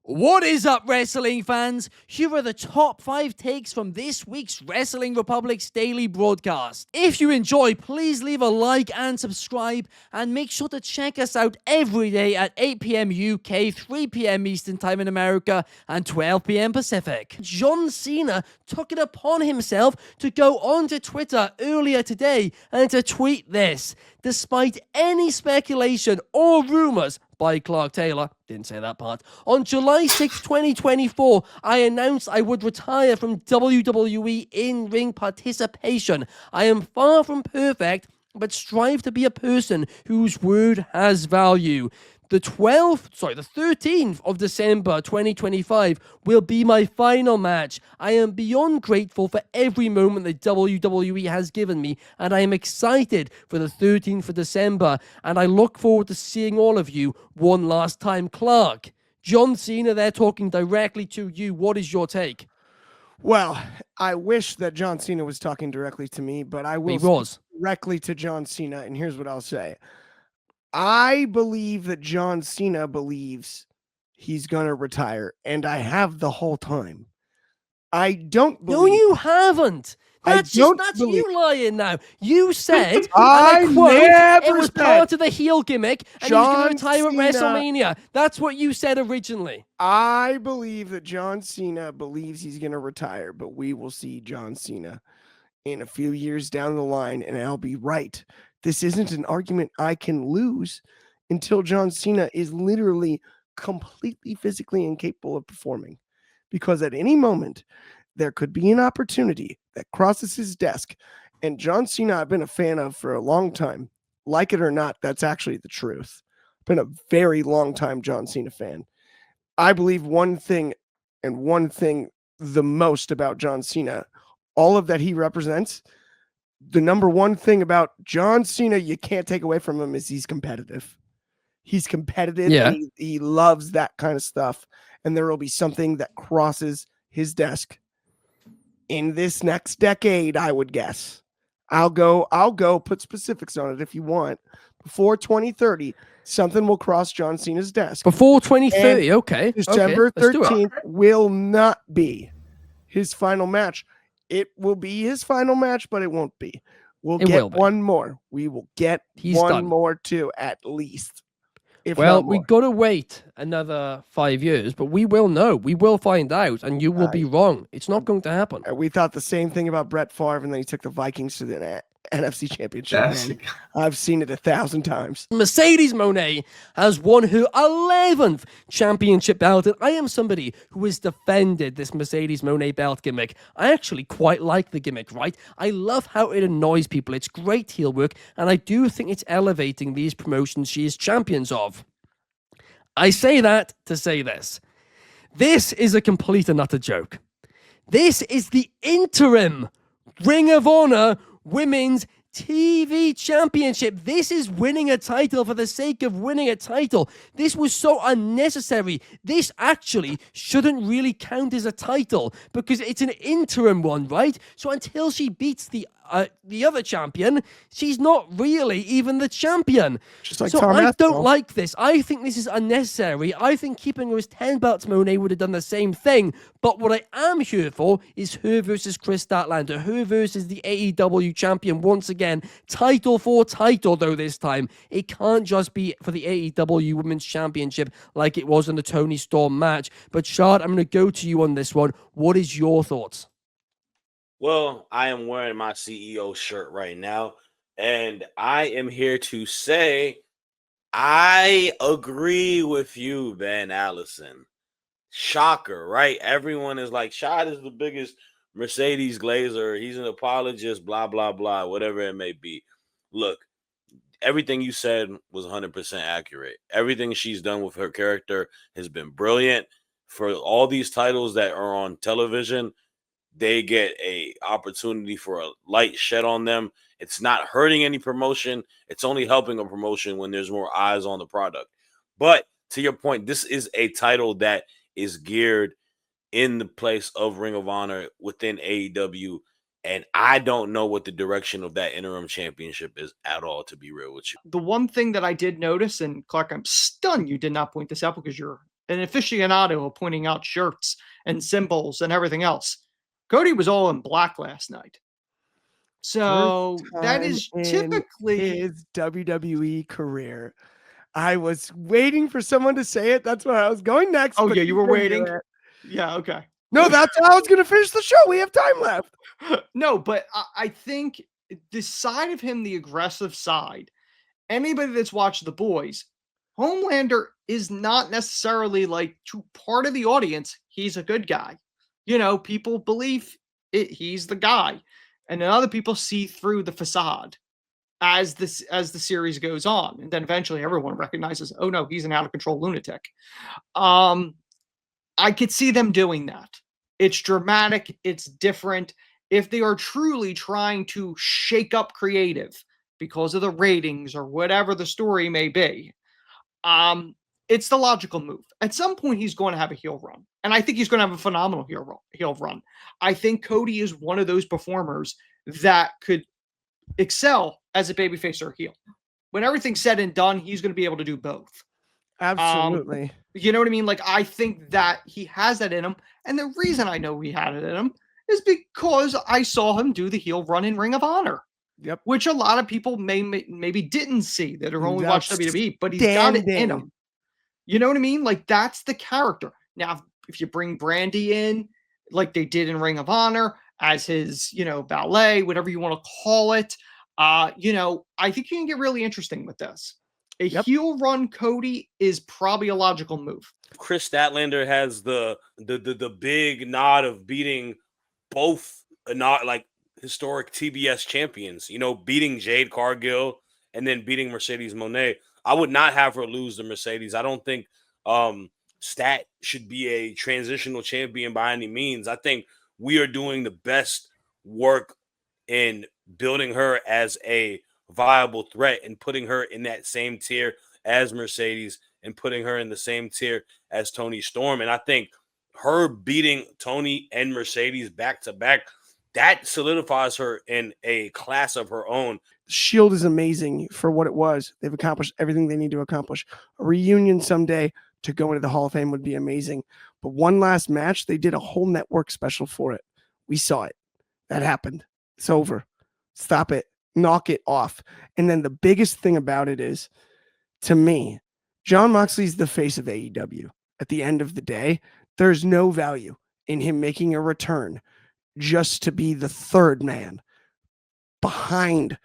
What is up, wrestling fans? Here are the top 5 takes from this week's Wrestling Republic's daily broadcast. If you enjoy, please leave a like and subscribe, and make sure to check us out every day at 8 p.m. UK, 3 p.m. Eastern Time in America, and 12 p.m. Pacific. John Cena took it upon himself to go onto Twitter earlier today and to tweet this. Despite any speculation or rumors by Clark Taylor, didn't say that part, on July 6, 2024, I announced I would retire from WWE in-ring participation. I am far from perfect, but strive to be a person whose word has value. The 13th of December 2025 will be my final match. I am beyond grateful for every moment that WWE has given me, and I am excited for the 13th of December, and I look forward to seeing all of you one last time. Clark, John Cena, they're talking directly to you. What is your take? Well, I wish that John Cena was talking directly to me, but I will speak directly to John Cena, and here's what I'll say. I believe that John Cena believes he's going to retire, and I have the whole time. I don't believe... No, you haven't. That's you lying now. You said, and I quote, it was part of the heel gimmick, and he's going to retire at WrestleMania. That's what you said originally. I believe that John Cena believes he's going to retire, but we will see John Cena in a few years down the line, and I'll be right. This isn't an argument I can lose until John Cena is literally completely physically incapable of performing. Because at any moment, there could be an opportunity that crosses his desk. And John Cena, I've been a fan of for a long time. Like it or not, that's actually the truth. I've been a very long time John Cena fan. I believe one thing the most about John Cena, all of that he represents, the number one thing about John Cena you can't take away from him is he's competitive. He's competitive. Yeah. And he loves that kind of stuff. And there will be something that crosses his desk in this next decade, I would guess. I'll go put specifics on it if you want. Before 2030, something will cross John Cena's desk. Before 2030, okay. December 13th will not be his final match. It will be his final match, but it won't be. We'll get one more. We will get one more too, at least. Well, we got to wait another 5 years, but we will know. We will find out, and you will be wrong. It's not going to happen. We thought the same thing about Brett Favre, and then he took the Vikings to the NFC Championship. I've seen it 1,000 times. Mercedes Moné has won her 11th championship belt, and I am somebody who has defended this Mercedes Moné belt gimmick. I actually quite like the gimmick, right? I love how it annoys people. It's great heel work, and I do think it's elevating these promotions she is champions of. I say that to say this. This is a complete and utter joke. This is the interim Ring of Honor Women's TV Championship. This is winning a title for the sake of winning a title. This was so unnecessary. This actually shouldn't really count as a title because it's an interim one, right? So until she beats the other champion, she's not really even the champion. Just like so Tom I don't like this. I think this is unnecessary. I think keeping her as 10 belts Moné would have done the same thing. But what I am here for is her versus Chris Statlander. Her versus the AEW champion once again. Title for title, though, this time. It can't just be for the AEW Women's Championship like it was in the Toni Storm match. But Shard, I'm going to go to you on this one. What is your thoughts? Well, I am wearing my CEO shirt right now, and I am here to say I agree with you, Ben Allison. Shocker, right? Everyone is like, Shad is the biggest Mercedes Glazer. He's an apologist, blah, blah, blah, whatever it may be. Look, everything you said was 100% accurate. Everything she's done with her character has been brilliant. For all these titles that are on television, they get a opportunity for a light shed on them. It's not hurting any promotion. It's only helping a promotion when there's more eyes on the product. But to your point, this is a title that is geared in the place of Ring of Honor within AEW. And I don't know what the direction of that interim championship is at all, to be real with you. The one thing that I did notice, and Clark, I'm stunned you did not point this out because you're an aficionado of pointing out shirts and symbols and everything else. Cody was all in black last night. So that Time is in typically his WWE career. I was waiting for someone to say it. That's where I was going next. Oh but yeah, you were didn't do waiting. it. Yeah, okay. No, that's how I was going to finish the show. We have time left. No, but I think the side of him, the aggressive side, anybody that's watched The Boys, Homelander is not necessarily like to part of the audience. He's a good guy. People believe he's the guy, and then other people see through the facade as the series goes on, and then eventually everyone recognizes, oh no, he's an out of control lunatic. I could see them doing that. It's dramatic. It's different. If they are truly trying to shake up creative because of the ratings or whatever the story may be, it's the logical move. At some point, he's going to have a heel run, and I think he's going to have a phenomenal heel run. I think Cody is one of those performers that could excel as a babyface or heel. When everything's said and done, he's going to be able to do both. Absolutely. You know what I mean? Like, I think that he has that in him. And the reason I know he had it in him is because I saw him do the heel run in Ring of Honor. Yep. Which a lot of people maybe didn't see that have only watched WWE, but he's got it in him. You know what I mean? Like, that's the character. Now, if you bring Brandy in, like they did in Ring of Honor, as his, ballet, whatever you want to call it, I think you can get really interesting with this. A heel run Cody is probably a logical move. Chris Statlander has the big nod of beating both not like historic TBS champions, beating Jade Cargill and then beating Mercedes Moné. I would not have her lose to Mercedes. I don't think Stat should be a transitional champion by any means. I think we are doing the best work in building her as a viable threat and putting her in that same tier as Mercedes and putting her in the same tier as Toni Storm. And I think her beating Toni and Mercedes back to back, that solidifies her in a class of her own. Shield is amazing for what it was. They've accomplished everything they need to accomplish. A reunion someday to go into the Hall of Fame would be amazing. But one last match, they did a whole network special for it. We saw it. That happened. It's over. Stop it. Knock it off. And then the biggest thing about it is, to me, Jon Moxley's the face of AEW. At the end of the day, there's no value in him making a return just to be the third man behind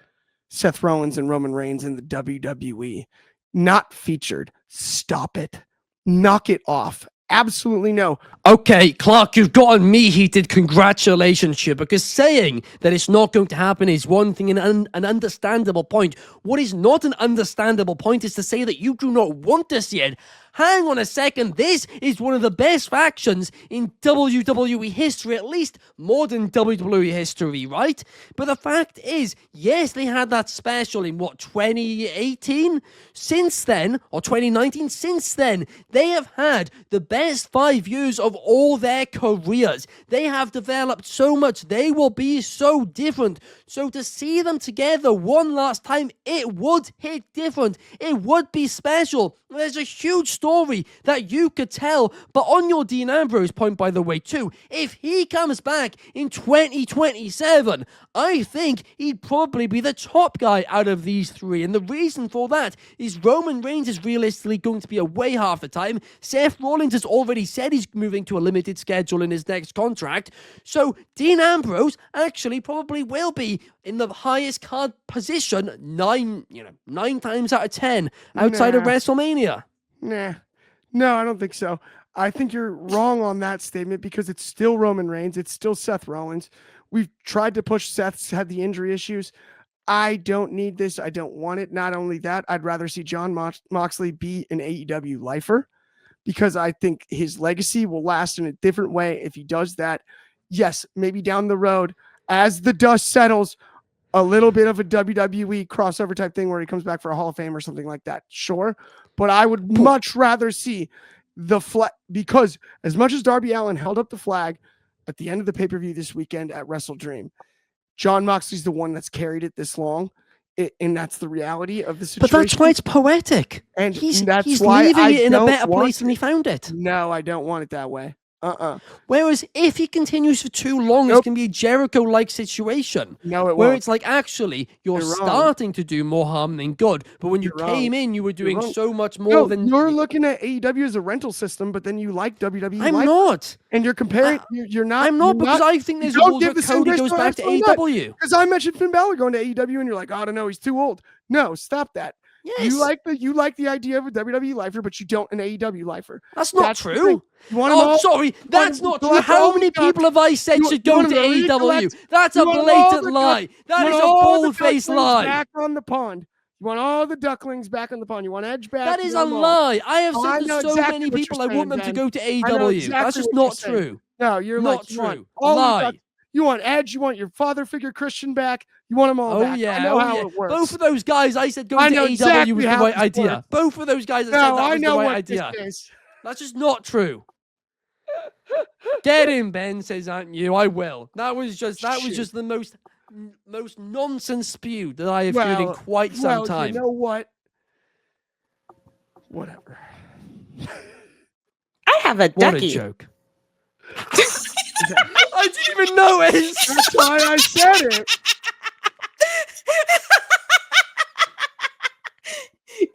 Seth Rollins and Roman Reigns in the WWE. Not featured. Stop it. Knock it off. Absolutely no. Okay, Clark, you've gotten me heated. Congratulations, you, because saying that it's not going to happen is one thing and an understandable point. What is not an understandable point is to say that you do not want to see it. Hang on a second, this is one of the best factions in WWE history, at least modern WWE history, right? But the fact is, yes, they had that special in 2018? Since then, or 2019, since then, they have had the best 5 years of all their careers. They have developed so much, they will be so different. So to see them together one last time, it would hit different. It would be special. There's a huge story that you could tell. But on your Dean Ambrose point, by the way, too, if he comes back in 2027, I think he'd probably be the top guy out of these three. And the reason for that is Roman Reigns is realistically going to be away half the time. Seth Rollins has already said he's moving to a limited schedule in his next contract. So Dean Ambrose actually probably will be in the highest card position 9 times out of 10 outside of WrestleMania. Nah. No, I don't think so. I think you're wrong on that statement because it's still Roman Reigns. It's still Seth Rollins. We've tried to push Seth's had the injury issues. I don't need this. I don't want it. Not only that, I'd rather see Jon Moxley be an AEW lifer because I think his legacy will last in a different way if he does that. Yes, maybe down the road, as the dust settles, a little bit of a WWE crossover type thing where he comes back for a Hall of Fame or something like that. Sure. But I would much rather see the flag, because as much as Darby Allin held up the flag at the end of the pay-per-view this weekend at Wrestle Dream, Jon Moxley's the one that's carried it this long. And that's the reality of the situation. But that's why it's poetic. And He's that's why leaving I it in a don't better want place than he found it. No, I don't want it that way. Whereas if he continues for too long, it's Nope. going to be a Jericho-like situation. No, it Where won't. it's like, actually, you're You're wrong. starting to do more harm than good. But when you You're came wrong. in, you were doing wrong. so much more No, than... you're looking at AEW as a rental system, but then you like WWE. I'm Lifer, not. and you're comparing. You're not. I'm not, because I think there's a don't world give where the same Cody grace goes to back to absolutely not. AEW. Because I mentioned Finn Balor going to AEW, and you're like, I don't know, he's too old. No, stop that. Yes. You like the idea of a WWE lifer, but you don't an AEW lifer. That's not the thing. true. You want 'em all- Sorry, that's not true. collect How all many the ducks. people have I said You- should you go want to 'em to AEW? recollect- That's a you want all blatant the lie. That You is want a all the bold-faced ducklings lie. Back on the pond. You want all the ducklings back on the pond. You want Edge back. That you is a want 'em all. lie. I have Oh, I said know to so exactly many what people you're I want saying, them to Ben. go to I know AEW. exactly That's just what you're not saying. true. No, you're Not like, you want true. all the Lie. ducks. You want Edge. You want your father figure Christian back. You want them all Oh back. yeah, I know how yeah. it works. Both of those guys, I said I going to know AEW exactly was the how right this idea. works. Both of those guys, I said No, that I was the know right what idea. this is. That's just not true. Get him, Ben, says, aren't you? I will. That was just the most nonsense spew that I have heard in quite some time. You know what? Whatever. I have a What a ducky. joke. I didn't even notice. That's why I said it.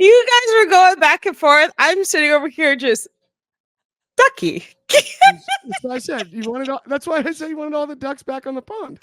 You guys were going back and forth. I'm sitting over here just ducky. That's what I said. You wanted all, that's why I said you wanted all the ducks back on the pond.